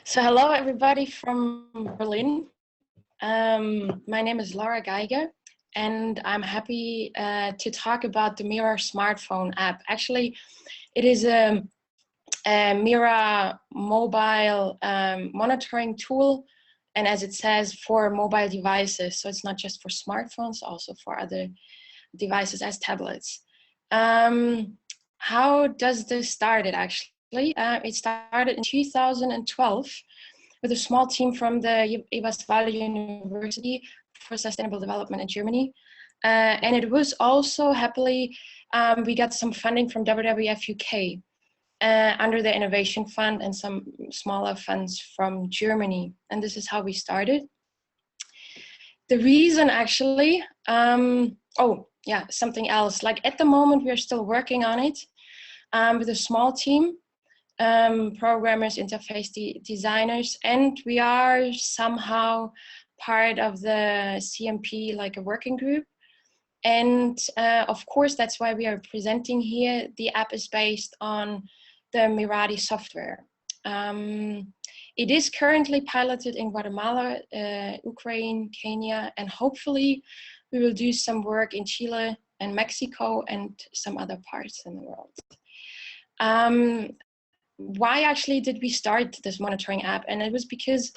So hello everybody from Berlin. My name is Laura Geiger and I'm happy to talk about the MIRA smartphone app. Actually, it is a MIRA mobile monitoring tool, and as it says, for mobile devices. So it's not just for smartphones, also for other devices as tablets. How does this start? It started in 2012 with a small team from the Eberswalde University for Sustainable Development in Germany. And it was also, happily, we got some funding from WWF UK under the Innovation Fund and some smaller funds from Germany. And this is how we started. The reason actually, something else. Like at the moment, we are still working on it with a small team. Programmers, interface designers, and we are somehow part of the CMP, like a working group. And of course, that's why we are presenting here. The app is based on the Miradi software. It is currently piloted in Guatemala, Ukraine, Kenya, and hopefully we will do some work in Chile and Mexico and some other parts in the world. Why actually did we start this monitoring app? And it was because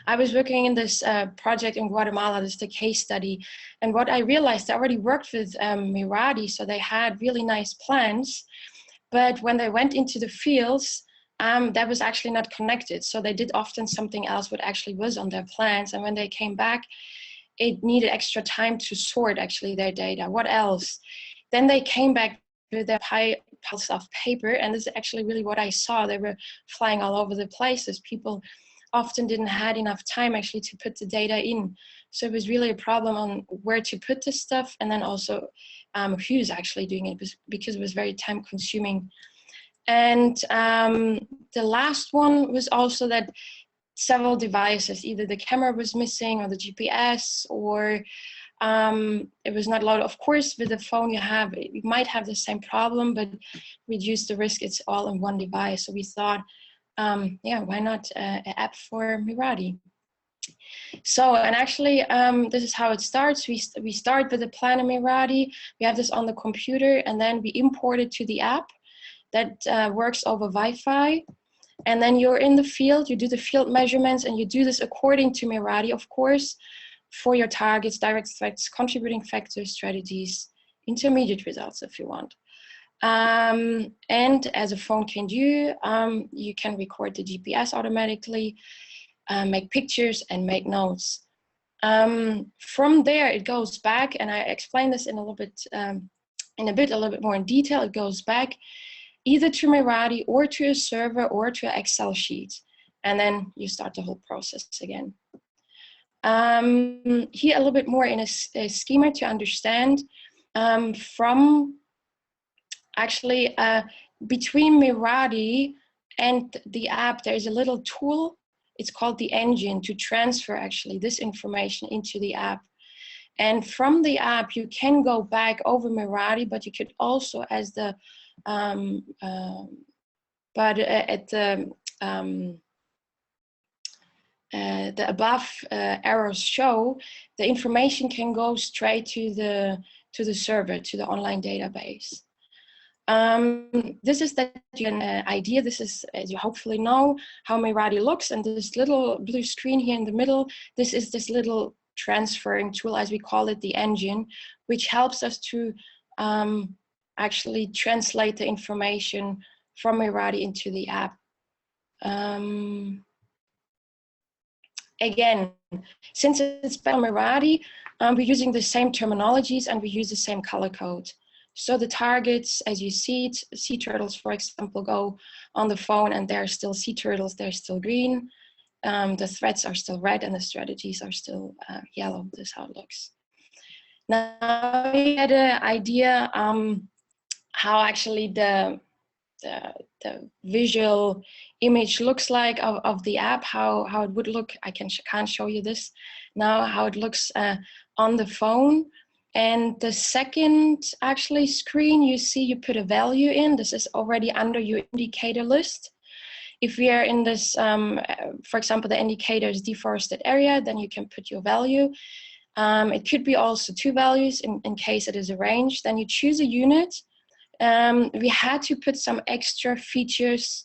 I was working in this project in Guatemala, this is the case study. And what I realized, I already worked with Miradi, so they had really nice plans. But when they went into the fields, that was actually not connected. So they did often something else what actually was on their plans. And when they came back, it needed extra time to sort actually their data. What else? Then they came back with their piles of paper, and this is actually really what I saw. They were flying all over the places. People often didn't have enough time actually to put the data in. So it was really a problem on where to put this stuff, and then also who's actually doing it, because it was very time consuming. And the last one was also that several devices, either the camera was missing or the GPS, or it was not loaded. Of course, with the phone you might have the same problem, but reduce the risk, it's all in one device. So we thought, why not an app for Miradi? So, and actually, this is how it starts. We start with the plan of Miradi. We have this on the computer, and then we import it to the app that works over Wi-Fi. And then you're in the field, you do the field measurements, and you do this according to Miradi, of course, for your targets, direct effects, contributing factors, strategies, intermediate results if you want. And as a phone can do, you can record the GPS automatically, make pictures and make notes. From there, it goes back, and I explain this in a little bit more in detail. It goes back either to Miradi or to a server or to an Excel sheet. And then you start the whole process again. Here a little bit more in a schema to understand from actually between Miradi and the app, there is a little tool. It's called the engine to transfer actually this information into the app. And from the app, you can go back over Miradi, but you could also, as the the above arrows show, the information can go straight to the server, to the online database. This is the idea. This is, as you hopefully know, how Miradi looks. And this little blue screen here in the middle, this is this little transferring tool, as we call it, the engine, which helps us to actually translate the information from Miradi into the app. Again, since it's by Miradi, we're using the same terminologies and we use the same color code. So the targets, as you see, sea turtles, for example, go on the phone and they're still sea turtles, they're still green. The threats are still red and the strategies are still yellow. This is how it looks. Now we had an idea how actually the visual image looks like of the app, how it would look. I can't show you this now, how it looks on the phone. And the second actually screen, you see you put a value in. This is already under your indicator list. If we are in this, for example, the indicator is deforested area, then you can put your value. It could be also 2 values in case it is a range. Then you choose a unit. We had to put some extra features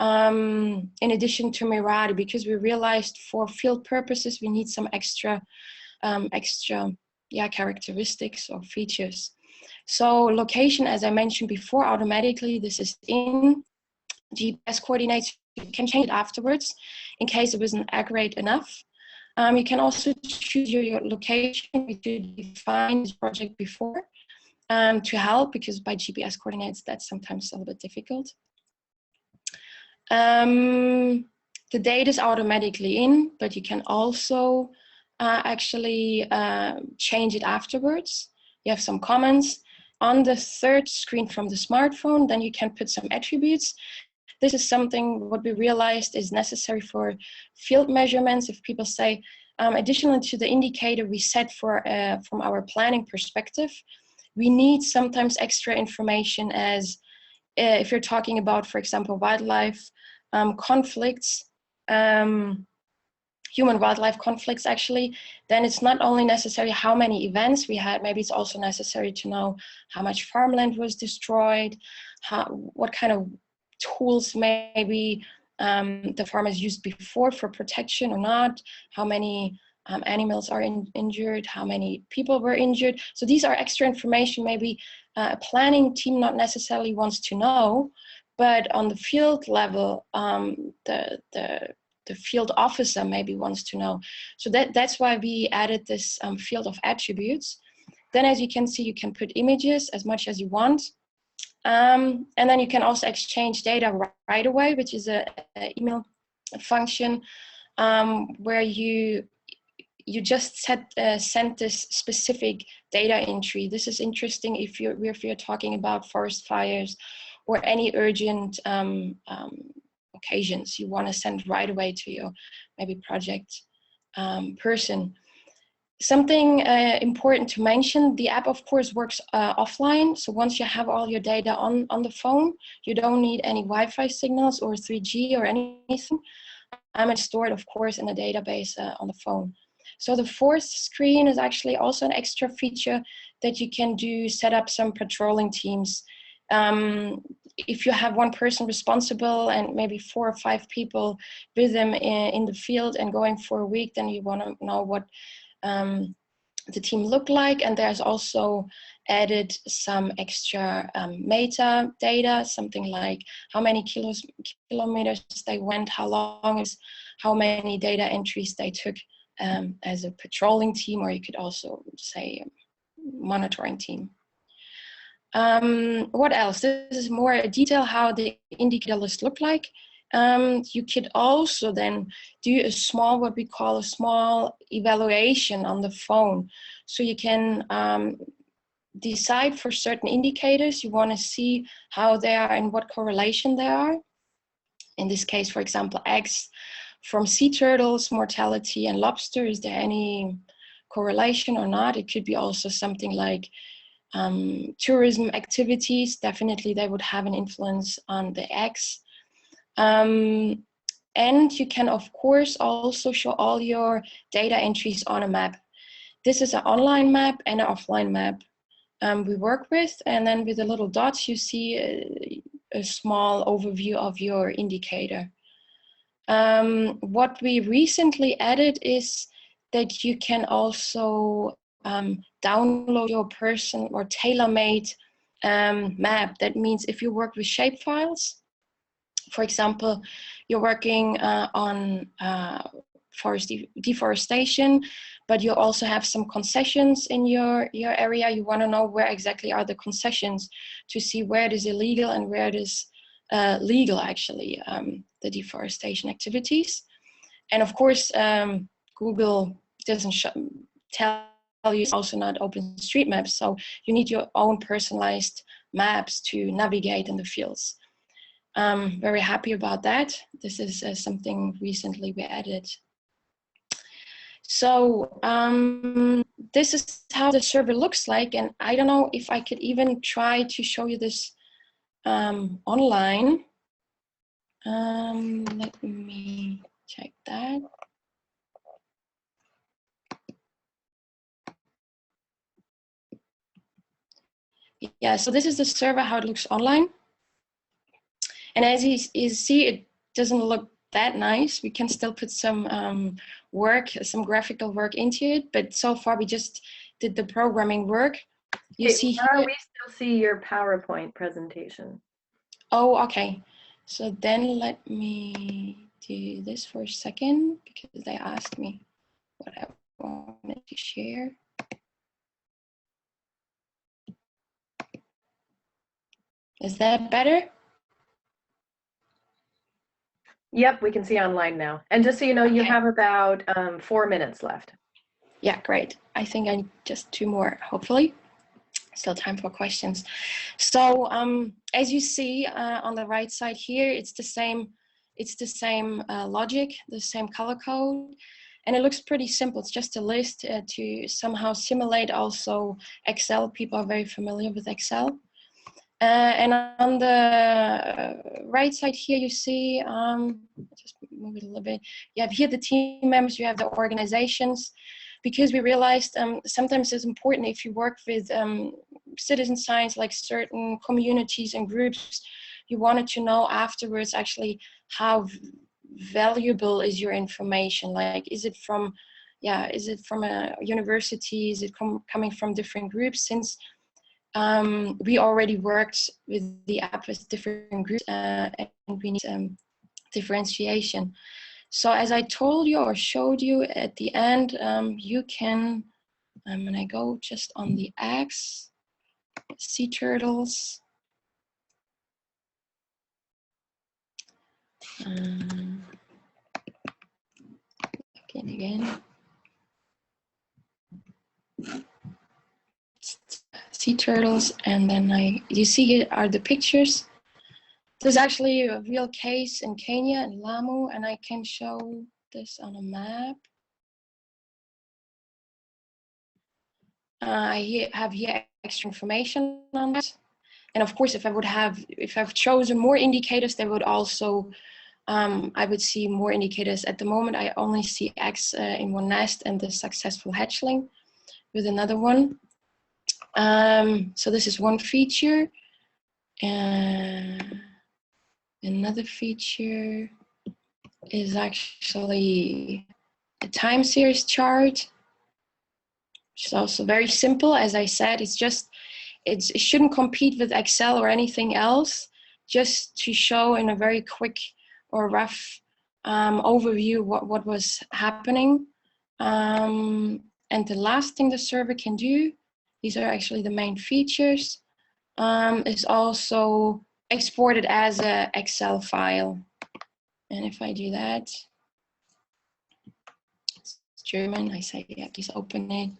in addition to Miradi, because we realized for field purposes we need some extra characteristics or features. So location, as I mentioned before, automatically this is in GPS coordinates. You can change it afterwards in case it wasn't accurate enough. You can also choose your location. We did define this project before to help, because by GPS coordinates that's sometimes a little bit difficult. The data is automatically in, but you can also actually change it afterwards. You have some comments. On the third screen from the smartphone, then you can put some attributes. This is something what we realized is necessary for field measurements. If people say, additionally to the indicator we set for from our planning perspective, we need sometimes extra information as if you're talking about, for example, wildlife conflicts, human-wildlife conflicts actually, then it's not only necessary how many events we had, maybe it's also necessary to know how much farmland was destroyed, what kind of tools maybe the farmers used before for protection or not, how many animals are injured, how many people were injured. So these are extra information maybe a planning team not necessarily wants to know, but on the field level, the field officer maybe wants to know. So that's why we added this field of attributes. Then as you can see, you can put images as much as you want. And then you can also exchange data right away, which is a email function where you just send this specific data entry. This is interesting if you're talking about forest fires or any urgent occasions you want to send right away to your maybe project person. Something important to mention, the app of course works offline. So once you have all your data on the phone, you don't need any Wi-Fi signals or 3G or anything. It's stored of course in a database on the phone. So the fourth screen is actually also an extra feature that you can do, set up some patrolling teams. If you have one person responsible and maybe 4 or 5 people with them in the field and going for a week, then you want to know what the team look like. And there's also added some extra metadata, something like how many kilometers they went, how long is, how many data entries they took as a patrolling team, or you could also say monitoring team. What else? This is more a detail how the indicator list look like. You could also then do a small, what we call a small evaluation on the phone. So you can decide for certain indicators, you want to see how they are and what correlation they are. In this case, for example, eggs from sea turtles, mortality, and lobster, is there any correlation or not? It could be also something like tourism activities. Definitely they would have an influence on the eggs. And you can of course also show all your data entries on a map. This is an online map and an offline map we work with, and then with the little dots you see a small overview of your indicator. What we recently added is that you can also download your person or tailor-made map. That means if you work with shapefiles, for example, you're working on forest deforestation, but you also have some concessions in your area. You want to know where exactly are the concessions to see where it is illegal and where it is legal, actually, the deforestation activities. And of course, Google doesn't tell you, it's also not OpenStreetMaps, so you need your own personalized maps to navigate in the fields. Very happy about that. This is something recently we added. So this is how the server looks like, and I don't know if I could even try to show you this online. Let me check that. Yeah, so this is the server, how it looks online. And as you see, it doesn't look that nice. We can still put some work, some graphical work into it, but so far we just did the programming work. You see here. We still see your PowerPoint presentation. Oh, okay. So then let me do this for a second because they asked me what I wanted to share. Is that better? Yep, we can see online now. And just so you know, you have about 4 minutes left. Yeah, great. I think I need just 2 more, hopefully. Still time for questions. So as you see on the right side here, it's the same logic, the same color code. And it looks pretty simple. It's just a list to somehow simulate also Excel. People are very familiar with Excel. And on the right side here, you see, just move it a little bit. You have here the team members, you have the organizations, because we realized sometimes it's important if you work with citizen science, like certain communities and groups, you wanted to know afterwards actually how valuable is your information. Like, is it from a university? Is it coming from different groups? Since we already worked with the app with different groups and we need differentiation. So as I told you or showed you at the end, you can, when I go just on the X, sea turtles. Again. Sea turtles, and then you see here are the pictures. There's actually a real case in Kenya and Lamu, and I can show this on a map. I have here extra information on that. And of course, if I've chosen more indicators, they would also, I would see more indicators. At the moment, I only see eggs in one nest and the successful hatchling with another one. So this is one feature. Another feature is actually a time series chart, which is also very simple. As I said, it shouldn't compete with Excel or anything else, just to show in a very quick or rough overview what was happening. And the last thing the server can do, these are actually the main features, is also exported as an Excel file. And if I do that, it's German, I say, yeah, please open it.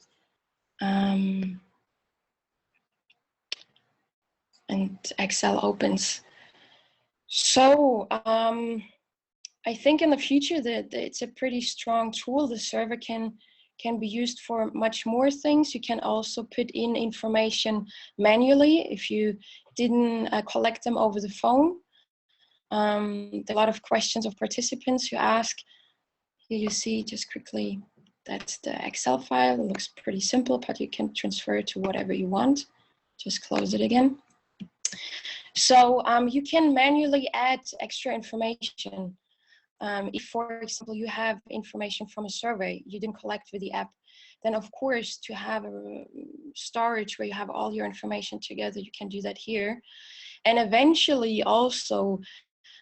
And Excel opens. So I think in the future that it's a pretty strong tool. The server can be used for much more things. You can also put in information manually if you didn't collect them over the phone. There are a lot of questions of participants who ask. Here you see just quickly, that's the Excel file. It looks pretty simple, but you can transfer it to whatever you want. Just close it again. So you can manually add extra information. If, for example, you have information from a survey you didn't collect with the app, then of course to have a storage where you have all your information together, you can do that here. And eventually also,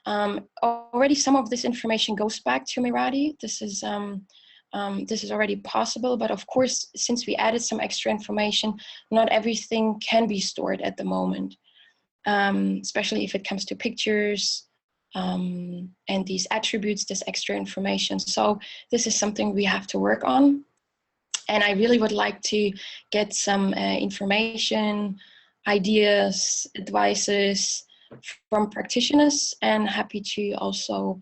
already some of this information goes back to Miradi. This is already possible, but of course, since we added some extra information, not everything can be stored at the moment, especially if it comes to pictures, and these attributes, this extra information. So this is something we have to work on. And I really would like to get some information, ideas, advices from practitioners, and happy to also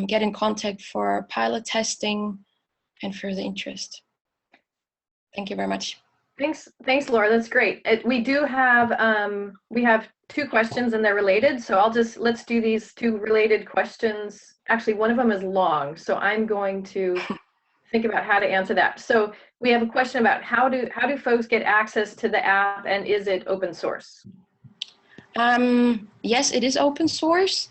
get in contact for pilot testing and further interest. Thank you very much. Thanks, Laura. That's great. We do have we have 2 questions and they're related. So let's do these 2 related questions. Actually, one of them is long, so I'm going to think about how to answer that. So we have a question about how do folks get access to the app, and is it open source? Yes, it is open source.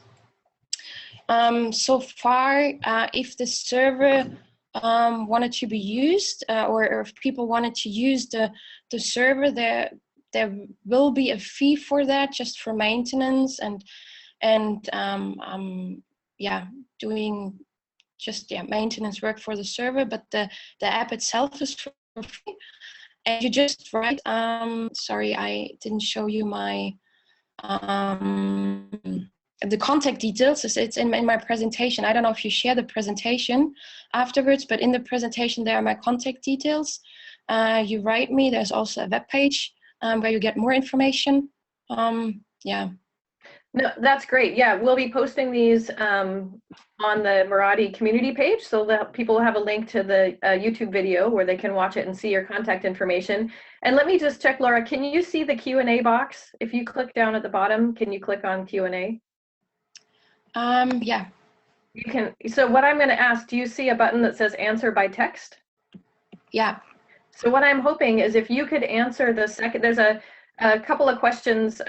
So far, if the server wanted to be used, or if people wanted to use the server, there will be a fee for that, just for maintenance and doing just maintenance work for the server. But the app itself is for free, and you just write. Sorry, I didn't show you my the contact details. It's in my presentation. I don't know if you share the presentation afterwards, but in the presentation there are my contact details. You write me. There's also a web page where you get more information. Yeah. No, that's great. Yeah, we'll be posting these on the Miradi community page, so that people will have a link to the YouTube video where they can watch it and see your contact information. And let me just check, Laura, can you see the Q&A box? If you click down at the bottom, can you click on Q&A? Yeah. You can. So what I'm going to ask, do you see a button that says answer by text? Yeah. So what I'm hoping is if you could answer the second, there's a couple of questions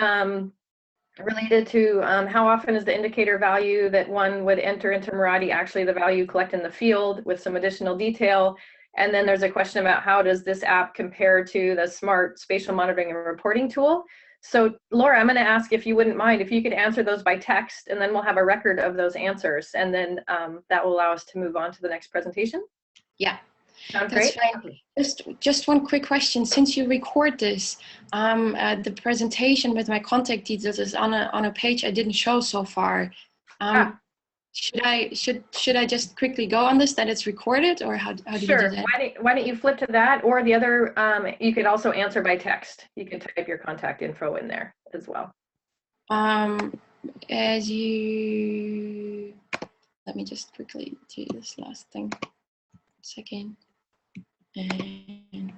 related to how often is the indicator value that one would enter into Miradi actually the value collected in the field, with some additional detail. And then there's a question about how does this app compare to the smart spatial monitoring and reporting tool. So Laura, I'm going to ask if you wouldn't mind if you could answer those by text, and then we'll have a record of those answers, and then that will allow us to move on to the next presentation. Yeah. Sounds That's great. fine. Just one quick question. Since you record this, the presentation with my contact details is on a page I didn't show so far. Should I just quickly go on this, that it's recorded, or how do you do that? Sure. Why don't you flip to that, or the other, you could also answer by text. You can type your contact info in there as well. Let me just quickly do this last thing. Second. And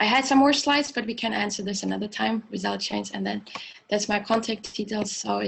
I had some more slides, but we can answer this another time without change. And then that's my contact details. So